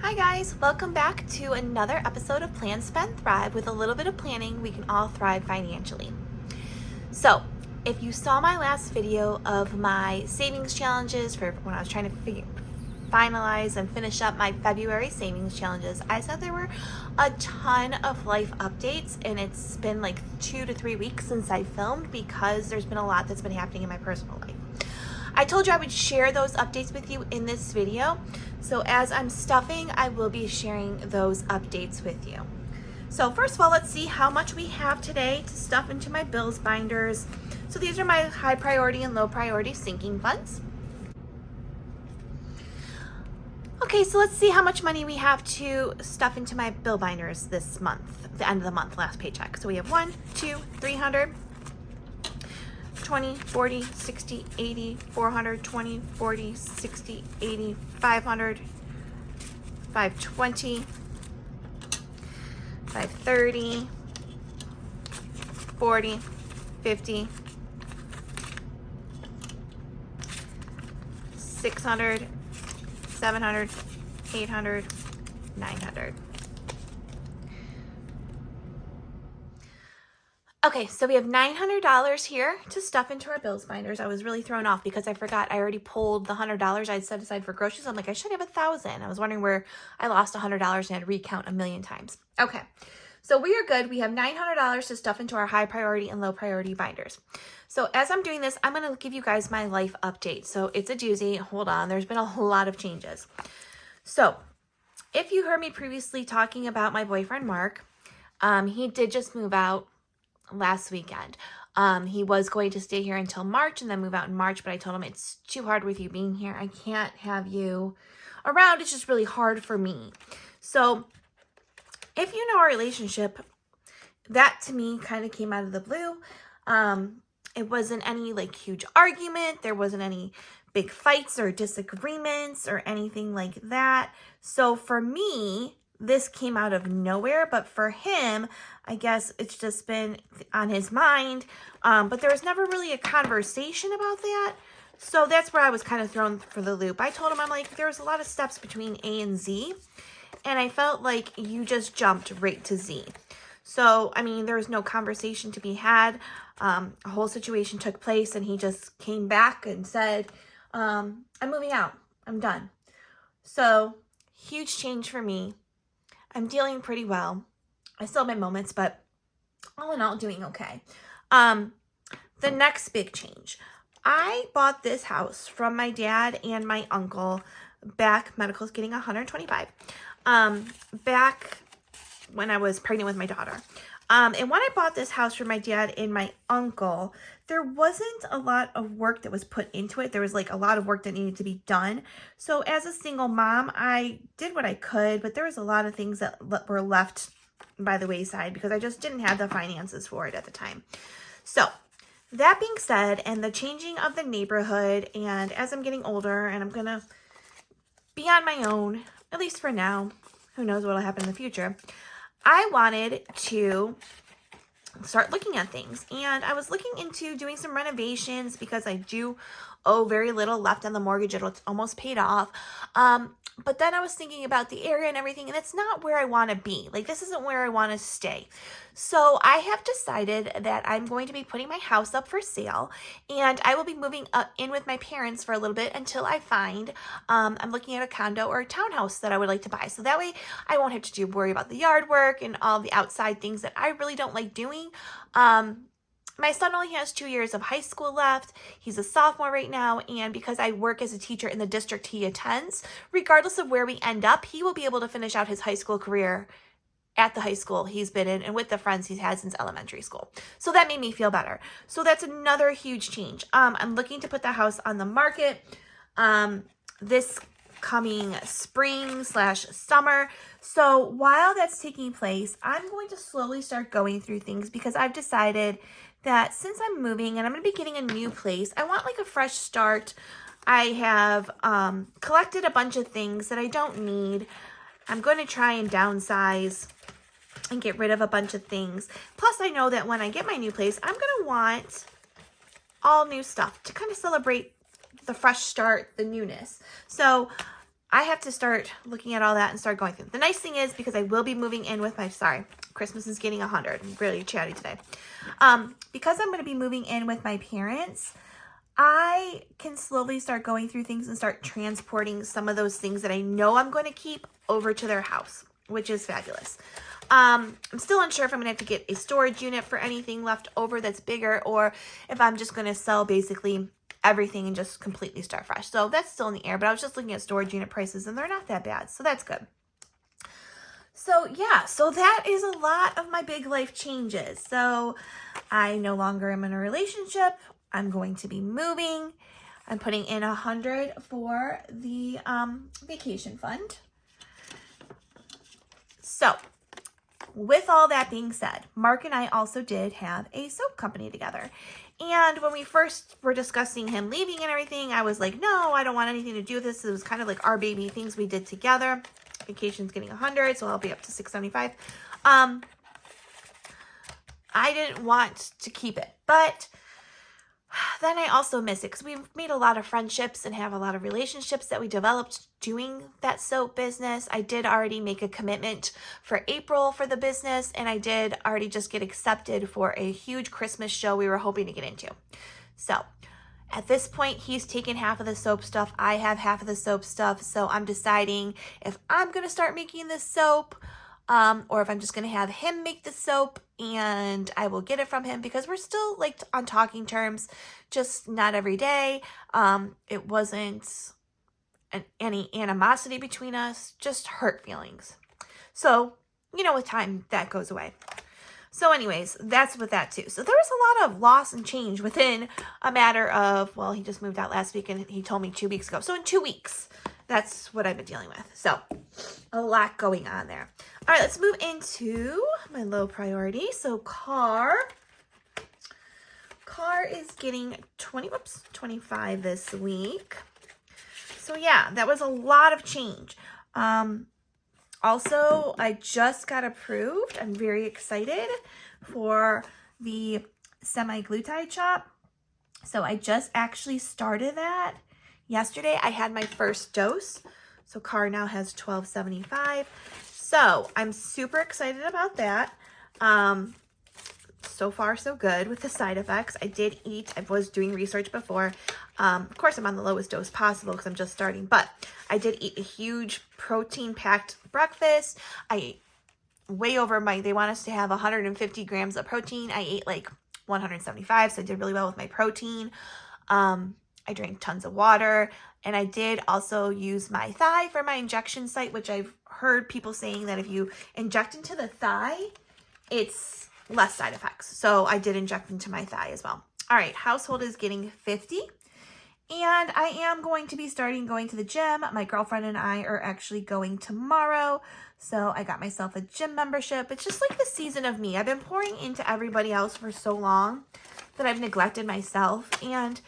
Hi guys, welcome back to another episode of Plan, Spend, Thrive. With a little bit of planning, we can all thrive financially. So, if you saw my last video of my savings challenges for when I was trying to finalize and finish up my February savings challenges, I said there were a ton of life updates, and it's been like 2 to 3 weeks since I filmed because there's been a lot that's been happening in my personal life. I told you I would share those updates with you in this video. So as I'm stuffing, I will be sharing those updates with you. So first of all, let's see how much we have today to stuff into my bills binders. So these are my high priority and low priority sinking funds. Okay, so let's see how much money we have to stuff into my bill binders this month, the end of the month, last paycheck. So we have 1, 2, 300, 20, 40, 60, 80, 400, 20, 40, 60, 80, 500, 520, 530, 40, 50, 600, 700, 800, 900. Okay, so we have $900 here to stuff into our bills binders. I was really thrown off because I forgot I already pulled the $100 I'd set aside for groceries. I'm like, I should have 1,000. I was wondering where I lost $100 and had to recount a million times. Okay, so we are good. We have $900 to stuff into our high priority and low priority binders. So as I'm doing this, I'm going to give you guys my life update. So it's a doozy. Hold on. There's been a lot of changes. So if you heard me previously talking about my boyfriend, Mark, he did just move out last weekend. He was going to stay here until March and then move out in March, but I told him it's too hard with you being here. I can't have you around. It's just really hard for me. So if you know our relationship, that to me kind of came out of the blue. It wasn't any like huge argument. There wasn't any big fights or disagreements or anything like that. So for me, this came out of nowhere, but for him, I guess it's just been on his mind. But there was never really a conversation about that. So that's where I was kind of thrown for the loop. I told him, I'm like, there was a lot of steps between A and Z, and I felt like you just jumped right to Z. So, I mean, there was no conversation to be had. A whole situation took place, and he just came back and said, I'm moving out. I'm done. So, huge change for me. I'm dealing pretty well. I still have my moments, but all in all, doing okay. The next big change. I bought this house from my dad and my uncle back, medical's getting $125, back when I was pregnant with my daughter. And when I bought this house from my dad and my uncle, there wasn't a lot of work that was put into it. There was like a lot of work that needed to be done. So as a single mom, I did what I could, but there was a lot of things that were left by the wayside because I just didn't have the finances for it at the time. So that being said, and the changing of the neighborhood, and as I'm getting older and I'm going to be on my own, at least for now, who knows what will happen in the future, I wanted to start looking at things, and I was looking into doing some renovations because I do owe very little left on the mortgage. It's almost paid off. But then I was thinking about the area and everything, and it's not where I want to be. Like, this isn't where I want to stay. So I have decided that I'm going to be putting my house up for sale, and I will be moving in with my parents for a little bit until I find, I'm looking at a condo or a townhouse that I would like to buy. So that way I won't have to worry about the yard work and all the outside things that I really don't like doing. My son only has 2 years of high school left. He's a sophomore right now, and because I work as a teacher in the district he attends, regardless of where we end up, he will be able to finish out his high school career at the high school he's been in and with the friends he's had since elementary school. So that made me feel better. So that's another huge change. I'm looking to put the house on the market this coming spring/summer. So while that's taking place, I'm going to slowly start going through things because I've decided that since I'm moving and I'm going to be getting a new place, I want like a fresh start. I have collected a bunch of things that I don't need. I'm going to try and downsize and get rid of a bunch of things. Plus, I know that when I get my new place, I'm going to want all new stuff to kind of celebrate the fresh start, the newness. So I have to start looking at all that and start going through. The nice thing is, because I will be moving in with my, Christmas is getting 100. I'm really chatty today. Because I'm going to be moving in with my parents, I can slowly start going through things and start transporting some of those things that I know I'm going to keep over to their house, which is fabulous. I'm still unsure if I'm going to have to get a storage unit for anything left over that's bigger, or if I'm just going to sell basically everything and just completely start fresh. So that's still in the air, but I was just looking at storage unit prices and they're not that bad. So that's good. So yeah, so that is a lot of my big life changes. So I no longer am in a relationship. I'm going to be moving. I'm putting in 100 for the vacation fund. So with all that being said, Mark and I also did have a soap company together. And when we first were discussing him leaving and everything, I was like, no, I don't want anything to do with this. It was kind of like our baby, things we did together. Vacation's getting 100, so I'll be up to 675. I didn't want to keep it, but then I also miss it because we've made a lot of friendships and have a lot of relationships that we developed doing that soap business. I did already make a commitment for April for the business, and I did already just get accepted for a huge Christmas show we were hoping to get into. So at this point, he's taken half of the soap stuff. I have half of the soap stuff. So I'm deciding if I'm going to start making this soap, or if I'm just going to have him make the soap and I will get it from him, because we're still like on talking terms, just not every day. It wasn't any animosity between us, just hurt feelings. So, with time that goes away. So anyways, that's with that too. So there was a lot of loss and change within a matter of, well, he just moved out last week and he told me 2 weeks ago. So in 2 weeks, that's what I've been dealing with. So a lot going on there. All right, let's move into my low priority. So car is getting 25 this week. So yeah, that was a lot of change. Also, I just got approved. I'm very excited for the semi-glutide shop. So I just actually started that yesterday. I had my first dose. So Car now has 1275. So I'm super excited about that. So far, so good with the side effects. I did eat. I was doing research before. Of course, I'm on the lowest dose possible because I'm just starting. But I did eat a huge protein-packed breakfast. I ate way over they want us to have 150 grams of protein. I ate like 175, so I did really well with my protein. I drank tons of water. And I did also use my thigh for my injection site, which I've heard people saying that if you inject into the thigh, it's less side effects. So I did inject into my thigh as well. All right, household is getting 50. And I am going to be starting going to the gym. My girlfriend and I are actually going tomorrow. So I got myself a gym membership. It's just like the season of me. I've been pouring into everybody else for so long that I've neglected myself. And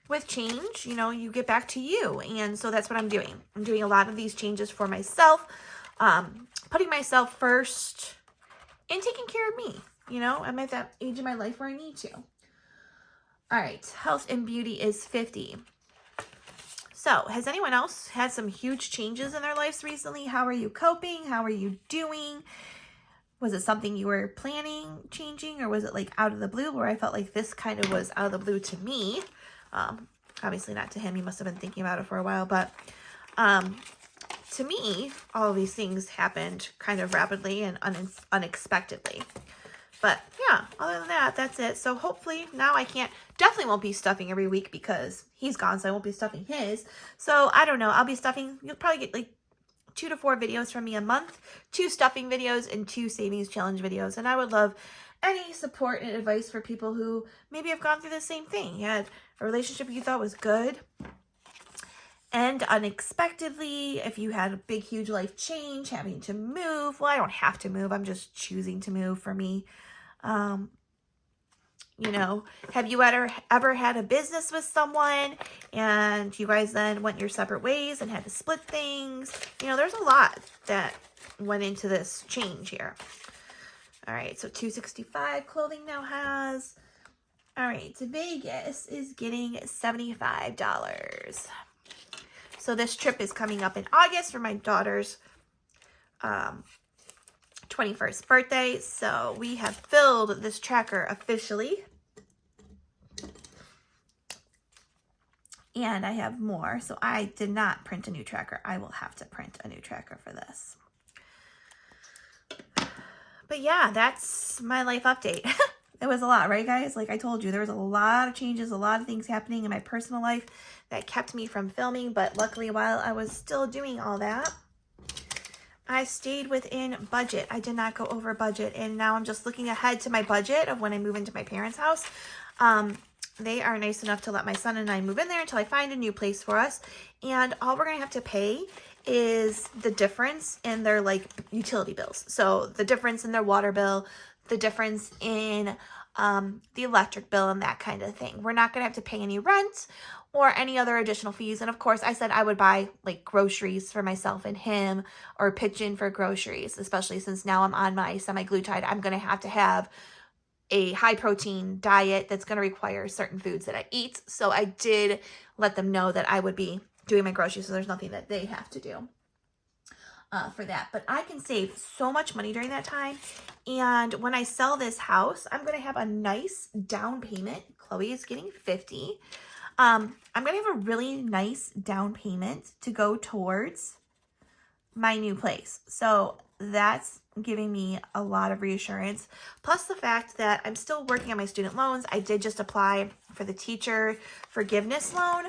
with change, you get back to you. And so that's what I'm doing. I'm doing a lot of these changes for myself, putting myself first and taking care of me. I'm at that age in my life where I need to. All right, health and beauty is 50. So has anyone else had some huge changes in their lives recently? How are you coping? How are you doing? Was it something you were planning changing, or was it like out of the blue, where I felt like this kind of was out of the blue to me? Obviously not to him. He must have been thinking about it for a while, but to me, all of these things happened kind of rapidly and unexpectedly. But yeah, other than that, that's it. So hopefully now definitely won't be stuffing every week because he's gone, so I won't be stuffing his. So I don't know. I'll be stuffing. You'll probably get like 2 to 4 videos from me a month, 2 stuffing videos and 2 savings challenge videos. And I would love any support and advice for people who maybe have gone through the same thing. You had a relationship you thought was good and unexpectedly, if you had a big, huge life change, having to move. Well, I don't have to move. I'm just choosing to move for me. Have you ever had a business with someone and you guys then went your separate ways and had to split things? There's a lot that went into this change here. All right, so 265 clothing now has. All right, Vegas is getting $75. So this trip is coming up in August for my daughter's 21st birthday. So we have filled this tracker officially. And I have more. So I did not print a new tracker. I will have to print a new tracker for this. But yeah, that's my life update. It was a lot, right, guys? Like I told you, there was a lot of changes, a lot of things happening in my personal life that kept me from filming. But luckily, while I was still doing all that, I stayed within budget. I did not go over budget. And now I'm just looking ahead to my budget of when I move into my parents' house. They are nice enough to let my son and I move in there until I find a new place for us. And all we're going to have to pay is the difference in their like utility bills. So the difference in their water bill, the difference in the electric bill and that kind of thing. We're not going to have to pay any rent or any other additional fees. And of course, I said I would buy like groceries for myself and him or pitch in for groceries, especially since now I'm on my semi-glutide. I'm going to have a high protein diet that's going to require certain foods that I eat. So I did let them know that I would be doing my groceries, so there's nothing that they have to do for that. But I can save so much money during that time. And when I sell this house, I'm going to have a nice down payment. Chloe is getting $50. I'm going to have a really nice down payment to go towards my new place. So that's giving me a lot of reassurance. Plus the fact that I'm still working on my student loans. I did just apply for the teacher forgiveness loan.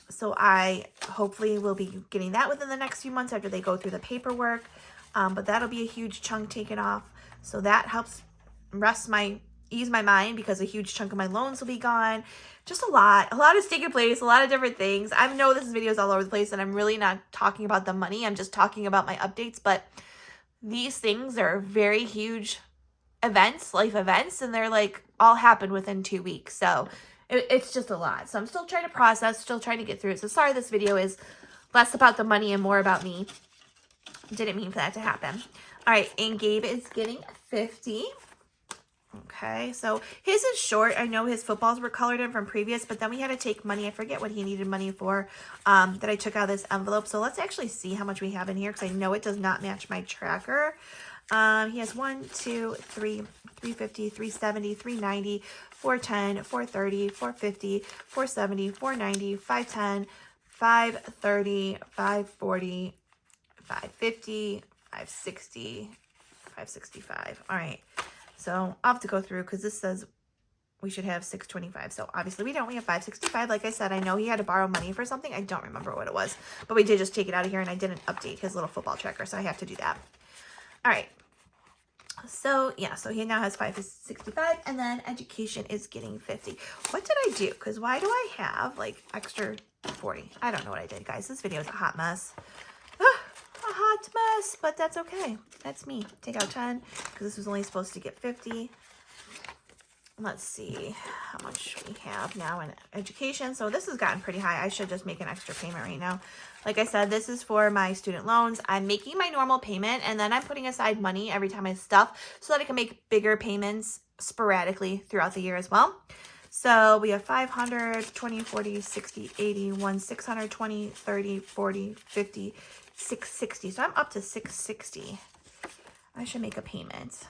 So I hopefully will be getting that within the next few months after they go through the paperwork. But that'll be a huge chunk taken off. So that helps ease my mind because a huge chunk of my loans will be gone. Just a lot is taking place, a lot of different things. I know this video is all over the place and I'm really not talking about the money. I'm just talking about my updates, but these things are very huge events, life events, and they're like all happened within 2 weeks. So it's just a lot. So I'm still trying to process, still trying to get through it. So sorry this video is less about the money and more about me. Didn't mean for that to happen. All right, and Gabe is getting 50. Okay, so his is short. I know his footballs were colored in from previous, but then we had to take money. I forget what he needed money for that I took out of this envelope. So let's actually see how much we have in here because I know it does not match my tracker. He has 1, 2, 3, 350, 370, 390, 410, 430, 450, 470, 490, 510, 530, 540, 550, 560, 565. All right. So I'll have to go through because this says we should have 625. So obviously we don't. We have 565. Like I said, I know he had to borrow money for something. I don't remember what it was, but we did just take it out of here and I didn't update his little football tracker. So I have to do that. All right. So yeah, so he now has 565 and then education is getting 50. What did I do? Because why do I have like extra 40? I don't know what I did, guys. This video is a hot mess. A hot mess, but that's okay. That's me. Take out 10 because this was only supposed to get 50. Let's see how much we have now in education. So this has gotten pretty high. I should just make an extra payment right now. Like I said, this is for my student loans. I'm making my normal payment and then I'm putting aside money every time I stuff so that I can make bigger payments sporadically throughout the year as well. So we have 500, 20, 40, 60, 80, 1, 600, 20, 30, 40, 50, 660. So I'm up to 660. I should make a payment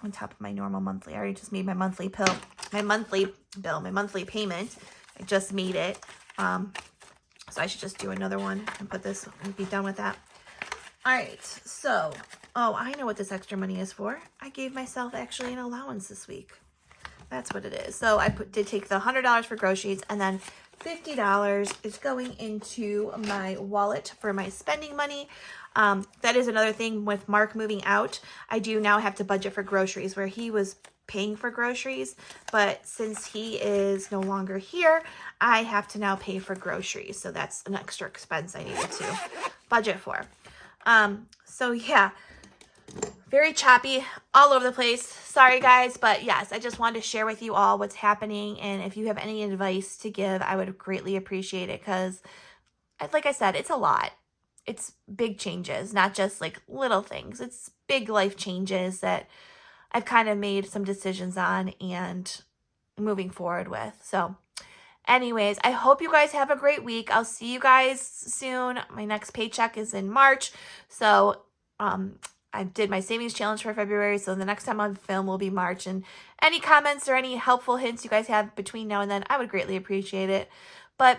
on top of my normal monthly. I already just made my monthly payment. I just made it. So I should just do another one and put this and be done with that. All right. So, oh, I know what this extra money is for. I gave myself actually an allowance this week. That's what it is. So I did take the $100 for groceries and then $50 is going into my wallet for my spending money. That is another thing with Mark moving out. I do now have to budget for groceries where he was paying for groceries, but since he is no longer here, I have to now pay for groceries. So that's an extra expense I needed to budget for. So yeah, very choppy, all over the place. Sorry guys, but yes, I just wanted to share with you all what's happening. And if you have any advice to give, I would greatly appreciate it because like I said, it's a lot. It's big changes, not just like little things. It's big life changes that I've kind of made some decisions on and moving forward with. So Anyways, I hope you guys have a great week. I'll see you guys soon. My next paycheck is in March. So, I did my savings challenge for February. So the next time on film will be March. And any comments or any helpful hints you guys have between now and then, I would greatly appreciate it. But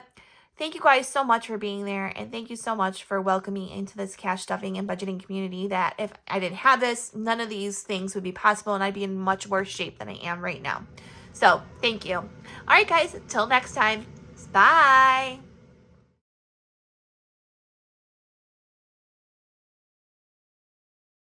thank you guys so much for being there. And thank you so much for welcoming me into this cash stuffing and budgeting community that if I didn't have this, none of these things would be possible. And I'd be in much worse shape than I am right now. So thank you. All right, guys, until next time, bye.